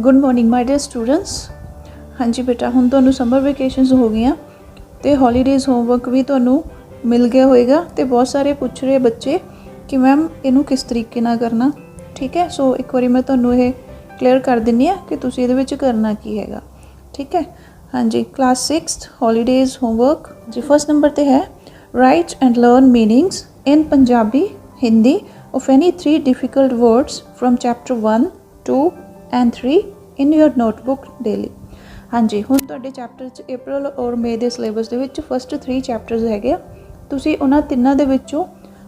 Good morning my dear students. हाँ जी बेटा, हुण तुहानूं समर वेकेशनस हो गई तो हॉलीडेज़ होमवर्क भी तुहानूं मिल गया होएगा। तो बहुत सारे पूछ रहे बच्चे कि मैम इनू किस तरीके नाल करना। ठीक है, सो एक बारी मैं तुहानूं ये क्लीयर कर दिंदी आ कि तुसीं इहदे विच करना की हैगा। ठीक है, हाँ जी, क्लास 6 हॉलीडेज़ होमवर्क जी। फर्स्ट नंबर ते है right and learn meanings in Punjabi Hindi of any 3 difficult words from chapter 1, 2 and 3 in your notebook daily. हाँ जी, हुण तुहाडे चैप्टर च अप्रैल और मई के सिलेबस दे विच फस्ट 3 चैप्टर्स हैगे। तुसीं उन्हां तिन्नां दे विचों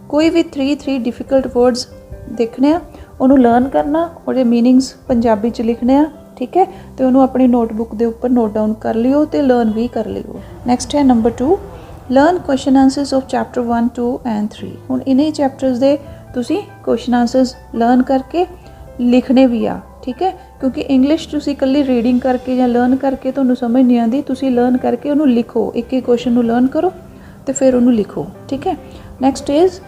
कोई भी 3 डिफिकल्ट वर्ड्स देखने, उन्होंने लर्न करना, और मीनिंग्स पंजाबी च लिखने आ। ठीक है, तो उन्होंने अपनी नोटबुक के उपर नोट डाउन कर लियो तो लर्न भी कर लियो। नैक्सट है number 2 learn question answers of chapter 1, 2 and 3। हुण इन्हीं चैप्टर्स के तुसीं क्वेश्चन आंसर्स लर्न करके लिखने भी आ। ठीक है, क्योंकि इंग्लिश तुसीं कल्ली रीडिंग करके या लर्न करके तुहानूं समझ नहीं आती, तुसीं लर्न करके उन्होंने लिखो, एक एक क्वेश्चन नूं लर्न करो तो फिर उन्होंने लिखो। ठीक है, next is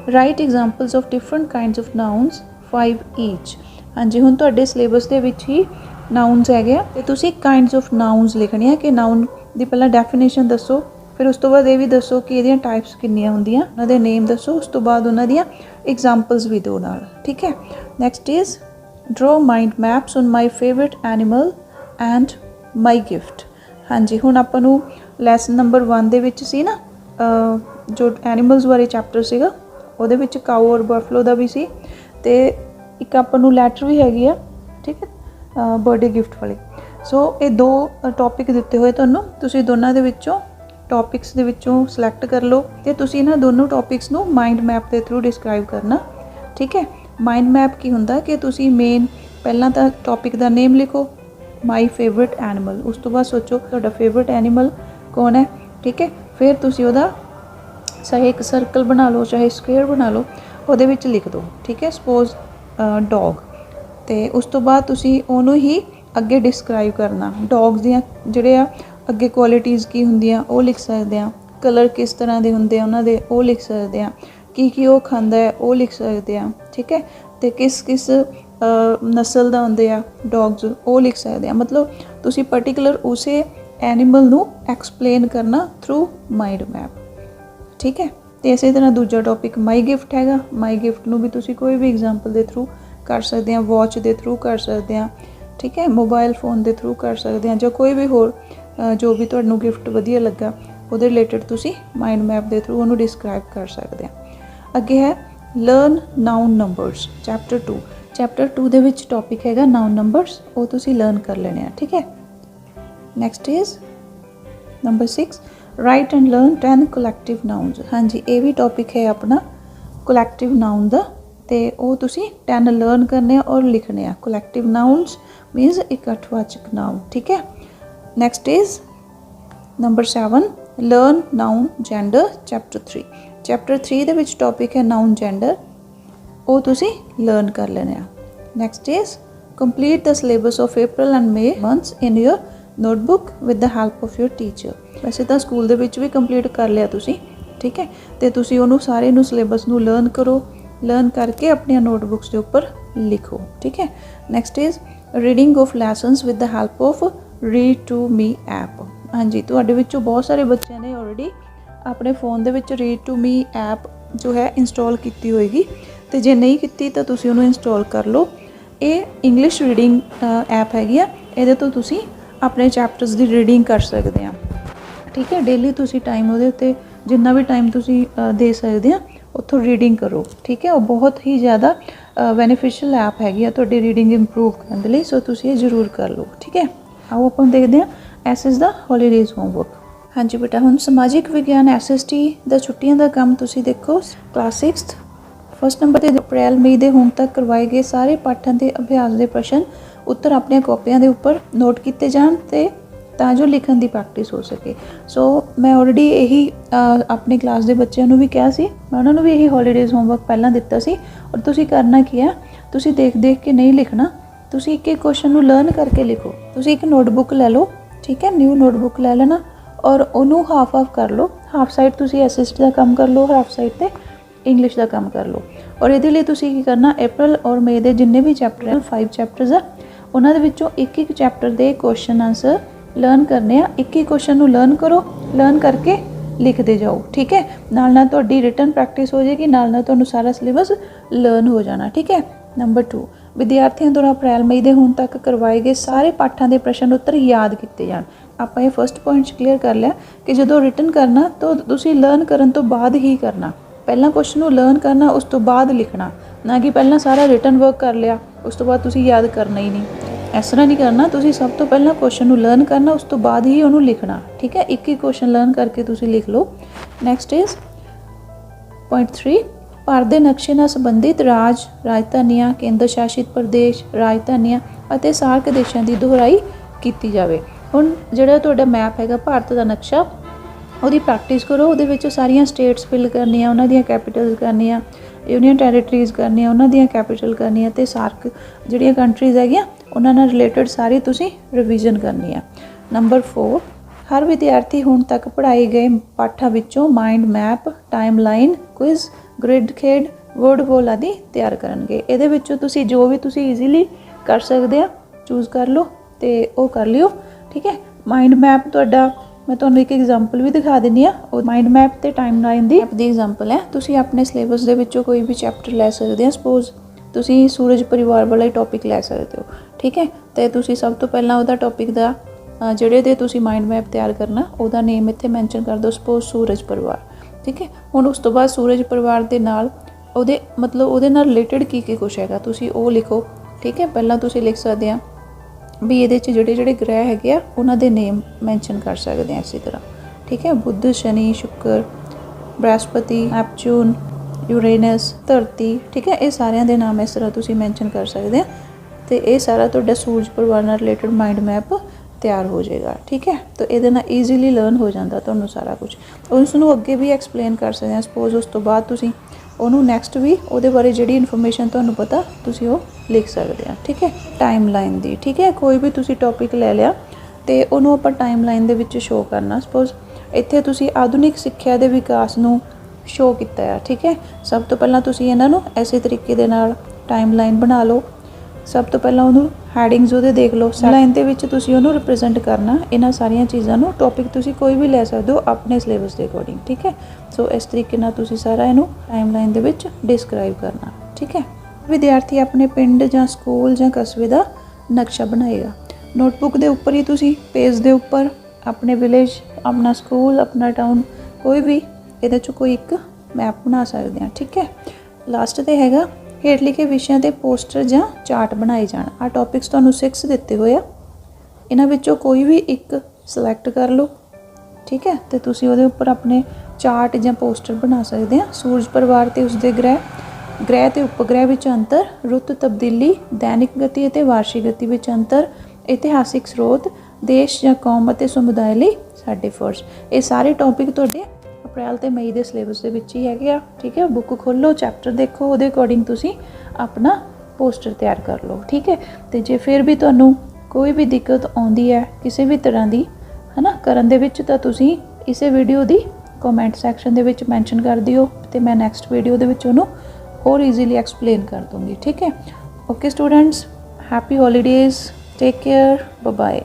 right examples of different kinds of nouns 5 each. हाँ जी, हुण तुहाडे सिलेबस दे विच ही नाउन्स हैगे आ ते तुसीं काइंड्स ऑफ नाउन्स लिखने आ कि नाउन दी पहलां डेफिनेशन दसो, फिर उस तो बाद ये भी दसो कि इहदियां टाइप्स किन्नियां हुंदियां, उन्हां दे नेम दसो, उस तो बाद उन्हां दियां एग्जाम्पल्स भी दो नाल। ठीक है, next is draw mind maps on my favourite animal and my gift. हाँ जी, हुण आपां नूं लैसन नंबर 1 दे विच सी ना जो एनिमल्स बारे चैप्टर सीगा, ਉਹਦੇ ਵਿੱਚ ਕਾਊ और बफलो ਦਾ भी सी, ਤੇ ਇੱਕ ਆਪਾਂ ਨੂੰ ਲੈਟਰ ਵੀ ਹੈਗੀ ਆ। ਠੀਕ ਹੈ, ਬਰਥਡੇ ਗਿਫਟ ਵਾਲੀ। ਸੋ ਇਹ ਦੋ ਟੌਪਿਕ ਦਿੱਤੇ ਹੋਏ ਤੁਹਾਨੂੰ, ਤੁਸੀਂ ਦੋਨਾਂ ਦੇ ਵਿੱਚੋਂ ਟੌਪਿਕਸ ਦੇ ਵਿੱਚੋਂ ਸਿਲੈਕਟ ਕਰ ਲਓ ਤੇ ਤੁਸੀਂ ਇਹਨਾਂ ਦੋਨੋਂ ਟੌਪਿਕਸ ਨੂੰ ਮਾਈਂਡ ਮੈਪ ਦੇ ਥਰੂ ਡਿਸਕ੍ਰਾਈਬ ਕਰਨਾ। ਠੀਕ ਹੈ, ਮਾਈਂਡ ਮੈਪ ਕੀ ਹੁੰਦਾ ਕਿ ਤੁਸੀਂ ਮੇਨ ਪਹਿਲਾਂ ਤਾਂ ਟੌਪਿਕ ਦਾ ਨੇਮ ਲਿਖੋ, ਮਾਈ ਫੇਵਰੇਟ ਐਨੀਮਲ, ਉਸ ਤੋਂ ਬਾਅਦ ਸੋਚੋ ਤੁਹਾਡਾ ਫੇਵਰੇਟ ਐਨੀਮਲ ਕੌਣ ਹੈ। ਠੀਕ है, फिर तुसी ਉਹਦਾ चाहे एक सर्कल बना लो चाहे स्क्वेयर बना लो, वो लिख दो। ठीक है, सपोज डॉग, तो उस तो बाद तुसी उन्होंने ही अगे डिस्क्राइब करना। डॉग्स दियां जिहड़े अगे क्वालिटीज़ की हुंदियां वो लिख सकते हैं, कलर किस तरह के हुंदे उन्हां दे वो लिख सकते हैं, की वो खांदा है वो लिख सकते हैं। ठीक है, तो किस किस नस्ल दा हुंदे आ डॉग्स वो लिख सकते हैं। मतलब तुसी पर्टिकुलर उसे एनीमल नूं एक्सप्लेन करना थ्रू माइंड मैप। ठीक है, तो इस तरह दूजा टॉपिक माई गिफ्ट हैगा। माई गिफ्ट नूं भी तुसी कोई भी एग्जाम्पल के थ्रू कर सकते हैं, वॉच के थ्रू कर सकते हैं। ठीक है, मोबाइल फोन के थ्रू कर सकते हैं, जो कोई भी होर जो भी तुहानूं गिफ्ट वधिया लगा उहदे रिलेटेड तुसी माइंड मैप के थ्रू उहनूं डिस्क्राइब कर सकते हैं। अगे है learn noun numbers chapter 2। Chapter 2 दे विच टॉपिक हैगा नाउन नंबर्स, वो तुसी लर्न कर लेने। ठीक है, next is number 6 right and learn 10 collective nouns. हाँ जी, ये भी टॉपिक है अपना कलैक्टिव नाउन का, तो वो तुसी 10 लर्न करने और लिखने। कलैक्टिव नाउन्स मीनस इकट्ठवाचक नाउन। ठीक है, next is number 7 learn noun gender chapter 3। Chapter 3 दे विच टॉपिक है नाउन जेंडर, वो तुसी लर्न कर लेने। Next is complete the syllabus of April and May months in your notebook with the help of your teacher. वैसे तो school दे विच भी कंप्लीट कर लिया तुसी। ठीक है, तो तुसी उन्होंने सारे नूं सिलेबस नूं लर्न करो, लर्न करके अपनी नोटबुक्स के उपर लिखो। ठीक है, next is reading of lessons with the help of read to me app. हाँ जी, तुहाडे विचों बहुत सारे बच्चों ने ऑलरेडी अपने फोन दे विच रीड टू मी ऐप जो है इंस्टॉल की होएगी, तो जे नहीं की तो तुसी उन्होंने इंस्टॉल कर लो। ये इंग्लिश रीडिंग ऐप हैगी आ, इहदे तो तुसी अपने चैप्टर्स की रीडिंग कर सकते हैं। ठीक है, डेली तुसी टाइम उहदे उत्ते जिन्ना भी टाइम तुसी दे सकते हैं उत्थों रीडिंग करो। ठीक है, वो बहुत ही ज़्यादा बेनीफिशियल ऐप हैगी तुहाडी रीडिंग इंप्रूव करने लई, सो तुसी ये जरूर कर लो। ठीक है, आओ आपां देखते हैं एसएस दा हॉलीडेज़ होमवर्क। हाँ जी बेटा, हुण समाजिक विज्ञान SST दा छुट्टियां दा काम तुसी देखो। क्लास 6 फर्स्ट नंबर ते अप्रैल मई दे हुण तक करवाए गए सारे पाठां दे अभ्यास दे प्रश्न उत्तर अपने कॉपियां के उपर नोट किए जान ते तां जो लिखण की प्रैक्टिस हो सके। सो मैं ऑलरेडी यही अपनी क्लास के बच्चों को भी कहा सी, मैं उन्होंने भी यही हॉलीडेज़ होमवर्क पहला दिता सी। और तुसी करना की है, तुसी देख देख के नहीं लिखना, तुसी एक एक क्वेश्चन नूं लर्न करके लिखो। तुसी एक नोटबुक लै लो, ठीक है, न्यू नोटबुक लै लेना और उन्होंने हाफ कर लो। हाफ साइड तुसी SST का काम कर लो, हाफ साइड ते इंग्लिश का काम कर लो। और ये लिए तुसी की करना अप्रैल और मई के जिन्ने भी चैप्टर हैं 5 चैप्टर्स है ਉਹਨਾਂ ਦੇ ਵਿੱਚੋਂ ਇੱਕ ਇੱਕ ਚੈਪਟਰ ਦੇ ਕੁਐਸਚਨ ਆਨਸਰ ਲਰਨ ਕਰਨੇ ਆ। ਇੱਕ ਇੱਕ ਕੁਐਸਚਨ ਨੂੰ ਲਰਨ ਕਰੋ, ਲਰਨ ਕਰਕੇ ਲਿਖਦੇ ਜਾਓ, ठीक है। नाल नाल तुहाडी रिटन प्रैक्टिस हो जाएगी, नाल नाल तुहानूं सारा सिलेबस लर्न हो जाना, ठीक है। नंबर 2, विद्यार्थियों द्वारा अप्रैल मई दे हुण तक करवाए गए सारे पाठां दे प्रश्न उत्तर याद किए जाण। आपां ये फर्स्ट पॉइंट क्लीयर कर लिया कि जदों रिटन करना तो तुसीं लर्न करन तो बाद ही करना। पहला क्वेश्चन नूं लर्न करना, उस तो बाद लिखना, ना कि पहला सारा रिटन वर्क कर लिया उस तो बाद तुसीं याद करना ही नहीं। इस तरह नहीं करना, तुसीं सब तो पहला क्वेश्चन नूं लर्न करना, उस तो बाद ही उन्होंने लिखना, ठीक है। एक ही क्वेश्चन लर्न करके तुसीं लिख लो। नैक्सट इज पॉइंट 3, ਭਾਰਤ ਦੇ ਨਕਸ਼ੇ ਨਾਲ ਸੰਬੰਧਿਤ ਰਾਜ, ਰਾਜਧਾਨੀਆਂ, ਕੇਂਦਰ ਸ਼ਾਸਿਤ ਪ੍ਰਦੇਸ਼, ਰਾਜਧਾਨੀਆਂ ਅਤੇ ਸਾਰਕ ਦੇਸ਼ਾਂ ਦੀ ਦੁਹਰਾਈ ਕੀਤੀ ਜਾਵੇ। ਹੁਣ ਜਿਹੜਾ ਤੁਹਾਡਾ ਮੈਪ ਹੈਗਾ ਭਾਰਤ ਦਾ ਨਕਸ਼ਾ, ਉਹਦੀ ਪ੍ਰੈਕਟਿਸ ਕਰੋ। ਉਹਦੇ ਵਿੱਚ ਸਾਰੀਆਂ ਸਟੇਟਸ ਫਿਲ ਕਰਨੀਆਂ, ਉਹਨਾਂ ਦੀਆਂ ਕੈਪੀਟਲਸ ਕਰਨੀਆਂ, यूनियन टैरेटरीज़ करनी, उन्होंने कैपिटल करनी तो सार्क जिहड़ियां कंट्रीज़ हैगियां उन्होंने रिलेटेड सारी तुसीं रिविजन करनी है। नंबर 4, हर विद्यार्थी हुण तक पढ़ाए गए पाठां विचों mind map, time line, quiz, grid खेड, वर्ड वॉल आदि तैयार करनगे। इहदे विचों तुसीं जो भी तुसीं ईजीली कर सकदे आ चूज़ कर लो तो वो कर लियो, ठीक है। माइंड मैप तुहाडा मैं तुहानूं एक एग्जाम्पल भी दिखा दिंदी हाँ। वो माइंड मैप ते टाइम लाइन दी एग्जाम्पल है। तुसीं अपने सिलेबस दे विचों कोई भी चैप्टर लै सकदे हो। सपोज तुसीं सूरज परिवार वाला टॉपिक लै सकदे हो, ठीक है। तो तुसीं सब तो पहलां उहदा टॉपिक दा जिहड़े दे तुसीं माइंड मैप तैयार करना उहदा नेम इत्थे मैंशन कर दो, सपोज सूरज परिवार, ठीक है। हुण उस तो बाद सूरज परिवार दे नाल उहदे मतलब उहदे नाल रिलेटेड की कुछ हैगा तुसीं वो लिखो, ठीक है। पहलां तुसीं लिख सकदे आ भी ये जोड़े जोड़े ग्रह है उन्होंने नेम मैंशन कर सकते हैं इसी तरह, ठीक है। बुध, शनि, शुक्र, बृहस्पति, नैपच्यून, यूरेनस, धरती, ठीक है। ये सारिਆਂ ਦੇ नाम इस तरह तुसीं मैंशन कर सकते हैं। तो ये सारा तुहाडा सूरज परिवार नाल रिलेटेड माइंड मैप तैयार हो जाएगा, ठीक है। तो ये ईजीली लर्न हो जाता तुहानूं सारा कुछ। उसनूं अगे भी एक्सप्लेन कर सकते हैं। सपोज उस तो बाद तुसीं ਉਹਨੂੰ ਨੈਕਸਟ ਵੀ ਉਹਦੇ ਬਾਰੇ ਜਿਹੜੀ ਇਨਫੋਰਮੇਸ਼ਨ ਤੁਹਾਨੂੰ ਪਤਾ ਤੁਸੀਂ ਉਹ ਲਿਖ ਸਕਦੇ ਆ, ਠੀਕ ਹੈ। ਟਾਈਮ ਲਾਈਨ ਦੀ, ਠੀਕ ਹੈ। ਕੋਈ ਵੀ ਤੁਸੀਂ ਟੌਪਿਕ ਲੈ ਲਿਆ ਤੇ ਉਹਨੂੰ ਆਪਾਂ ਟਾਈਮ ਲਾਈਨ ਦੇ ਵਿੱਚ ਸ਼ੋਅ ਕਰਨਾ। ਸਪੋਜ਼ ਇੱਥੇ ਤੁਸੀਂ ਆਧੁਨਿਕ ਸਿੱਖਿਆ ਦੇ ਵਿਕਾਸ ਨੂੰ ਸ਼ੋਅ ਕੀਤਾ ਆ, ਠੀਕ ਹੈ। ਸਭ ਤੋਂ ਪਹਿਲਾਂ ਤੁਸੀਂ ਇਹਨਾਂ ਨੂੰ ਐਸੇ ਤਰੀਕੇ ਦੇ ਨਾਲ ਟਾਈਮ ਲਾਈਨ ਬਣਾ ਲਓ। ਸਭ ਤੋਂ ਪਹਿਲਾਂ ਉਹਨੂੰ ਹੈਡਿੰਗਸ ਉਹਦੇ ਦੇਖ ਲਓ, ਲਾਈਨ ਦੇ ਵਿੱਚ ਤੁਸੀਂ ਉਹਨੂੰ ਰਿਪਰੈਜ਼ੈਂਟ ਕਰਨਾ। ਇਹਨਾਂ ਸਾਰੀਆਂ ਚੀਜ਼ਾਂ ਨੂੰ ਟੌਪਿਕ ਤੁਸੀਂ ਕੋਈ ਵੀ ਲੈ ਸਕਦੇ ਹੋ ਆਪਣੇ ਸਿਲੇਬਸ ਦੇ ਅਕੋਰਡਿੰਗ, ਠੀਕ ਹੈ। ਸੋ ਇਸ ਤਰੀਕੇ ਨਾਲ ਤੁਸੀਂ ਸਾਰਾ ਇਹਨੂੰ ਟਾਈਮ ਲਾਈਨ ਦੇ ਵਿੱਚ ਡਿਸਕ੍ਰਾਈਬ ਕਰਨਾ, ਠੀਕ ਹੈ। ਵਿਦਿਆਰਥੀ ਆਪਣੇ ਪਿੰਡ ਜਾਂ ਸਕੂਲ ਜਾਂ ਕਸਬੇ ਦਾ ਨਕਸ਼ਾ ਬਣਾਏਗਾ। ਨੋਟਬੁੱਕ ਦੇ ਉੱਪਰ ਹੀ ਤੁਸੀਂ ਪੇਜ ਦੇ ਉੱਪਰ ਆਪਣੇ ਵਿਲੇਜ, ਆਪਣਾ ਸਕੂਲ, ਆਪਣਾ ਟਾਊਨ, ਕੋਈ ਵੀ ਇਹਦੇ 'ਚੋਂ ਕੋਈ ਇੱਕ ਮੈਪ ਬਣਾ ਸਕਦੇ ਆ, ਠੀਕ ਹੈ। ਲਾਸਟ 'ਤੇ ਹੈਗਾ ਹੇਠ ਲਿਖੇ ਵਿਸ਼ਿਆਂ ਦੇ ਪੋਸਟਰ ਜਾਂ ਚਾਰਟ ਬਣਾਏ ਜਾਣ। ਆ ਟੌਪਿਕਸ ਤੁਹਾਨੂੰ 6 ਦਿੱਤੇ ਹੋਏ ਆ, ਇਹਨਾਂ ਵਿੱਚੋਂ ਕੋਈ ਵੀ ਇੱਕ ਸਿਲੈਕਟ ਕਰ ਲਓ, ਠੀਕ ਹੈ। ਤੇ ਤੁਸੀਂ ਉਹਦੇ ਉੱਪਰ ਆਪਣੇ ਚਾਰਟ ਜਾਂ ਪੋਸਟਰ ਬਣਾ ਸਕਦੇ ਆ। ਸੂਰਜ ਪਰਿਵਾਰ ਤੇ ਉਸਦੇ ਗ੍ਰਹਿ ਤੇ ਉਪਗ੍ਰਹਿ ਵਿੱਚ ਅੰਤਰ, ਰੁੱਤ ਤਬਦੀਲੀ, ਦੈਨਿਕ ਗਤੀ ਅਤੇ ਵਾਰਸ਼ਿਕ ਗਤੀ ਵਿੱਚ ਅੰਤਰ, ਇਤਿਹਾਸਿਕ ਸਰੋਤ, ਦੇਸ਼ ਜਾਂ ਕੌਮ ਅਤੇ ਸਮੁਦਾਇ ਲਈ ਸਾਡੇ ਫਰਜ਼। ਇਹ ਸਾਰੇ ਟੌਪਿਕ ਤੁਹਾਡੇ ਅਪ੍ਰੈਲ ਤੇ ਮਈ ਦੇ ਸਿਲੇਬਸ ਦੇ ਵਿੱਚ ਹੀ ਹੈਗੇ ਆ, ਠੀਕ ਹੈ। ਬੁੱਕ ਖੋਲ੍ਹੋ, ਚੈਪਟਰ ਦੇਖੋ, ਉਹਦੇ ਅਕੋਰਡਿੰਗ ਤੁਸੀਂ ਆਪਣਾ ਪੋਸਟਰ ਤਿਆਰ ਕਰ ਲਓ, ਠੀਕ ਹੈ। ਅਤੇ ਜੇ ਫਿਰ ਵੀ ਤੁਹਾਨੂੰ ਕੋਈ ਵੀ ਦਿੱਕਤ ਆਉਂਦੀ ਹੈ ਕਿਸੇ ਵੀ ਤਰ੍ਹਾਂ ਦੀ ਹੈ ਨਾ ਕਰਨ ਦੇ ਵਿੱਚ, ਤਾਂ ਤੁਸੀਂ ਇਸੇ ਵੀਡੀਓ ਦੀ ਕਮੈਂਟ ਸੈਕਸ਼ਨ ਦੇ ਵਿੱਚ ਮੈਂਸ਼ਨ ਕਰ ਦਿਓ ਅਤੇ ਮੈਂ ਨੈਕਸਟ ਵੀਡੀਓ ਦੇ ਵਿੱਚ ਉਹਨੂੰ ਹੋਰ ਈਜ਼ੀਲੀ ਐਕਸਪਲੇਨ ਕਰ ਦੂੰਗੀ, ਠੀਕ ਹੈ। Okay students, happy holidays, take care, bye bye.